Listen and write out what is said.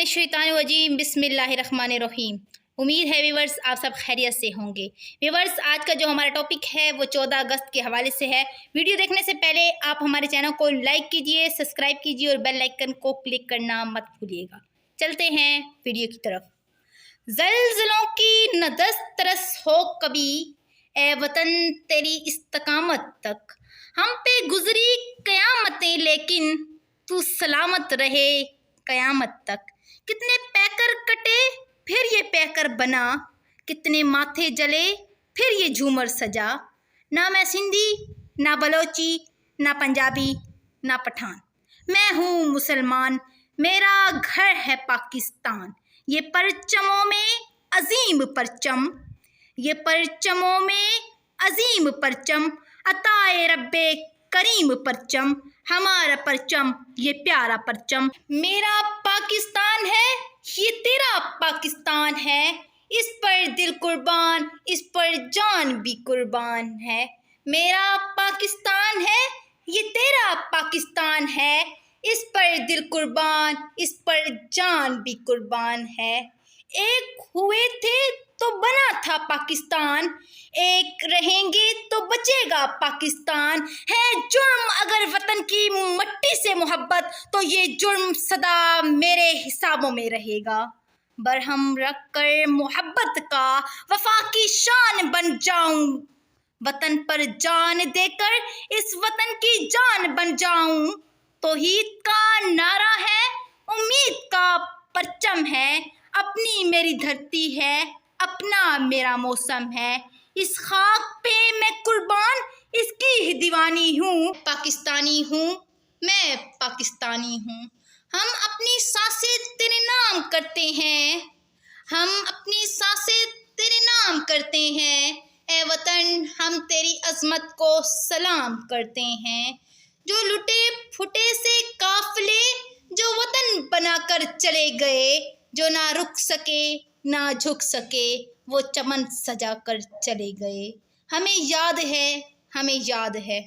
मिनश्शैतानिर्रजीम बिस्मिल्लाहिर्रहमानिर्रहीम। उम्मीद है व्यूवर्स आप सब खैरियत से होंगे। व्यूवर्स आज का जो हमारा टॉपिक है वो 14 अगस्त के हवाले से है। वीडियो देखने से पहले आप हमारे चैनल को लाइक कीजिए, सब्सक्राइब कीजिए और बेल आइकन को क्लिक करना मत भूलिएगा। चलते हैं वीडियो की तरफ। ज़ल्ज़लों की न दस्त तरस हो कभी, ए वतन तेरी इस्तकामत तक। हम पे गुजरी क़यामतें लेकिन तू सलामत रहे क़यामत तक। कितने पैकर कटे फिर ये पैकर बना, कितने माथे जले फिर ये झूमर सजा। ना मैं सिंधी, ना बलोची, ना पंजाबी, ना पठान, मैं हूँ मुसलमान, मेरा घर है पाकिस्तान। ये परचमों में अजीम परचम, ये परचमों में अजीम परचम, अताए रब्बे करीम परचम, हमारा परचम ये प्यारा परचम। मेरा पाकिस्तान है ये तेरा पाकिस्तान है, इस पर दिल कुर्बान इस पर जान भी कुर्बान है। मेरा पाकिस्तान है ये तेरा पाकिस्तान है, इस पर दिल कुर्बान इस पर जान भी कुर्बान है। एक हुए थे तो बना था पाकिस्तान, एक रहेंगे तो बचेगा पाकिस्तान। है जुर्म अगर वतन की मट्टी से मोहब्बत, तो ये जुर्म सदा मेरे हिसाबों में रहेगा। बरहम रख कर मोहब्बत का वफा की शान बन जाऊं, वतन पर जान देकर इस वतन की जान बन जाऊं। तौहीद का नारा है, उम्मीद का परचम है, अपनी मेरी धरती है, अपना मेरा मौसम है। इस खाक पे मैं कुर्बान इसकी ही दीवानी हूँ, पाकिस्तानी हूँ मैं पाकिस्तानी हूँ। हम अपनी सांसें तेरे नाम करते हैं, हम अपनी सांसें तेरे नाम करते हैं। ए वतन हम तेरी अज़मत को सलाम करते हैं। जो लुटे फुटे से काफ़िले जो वतन बनाकर चले गए, जो ना रुक सके ना झुक सके वो चमन सजा कर चले गए। हमें याद है, हमें याद है।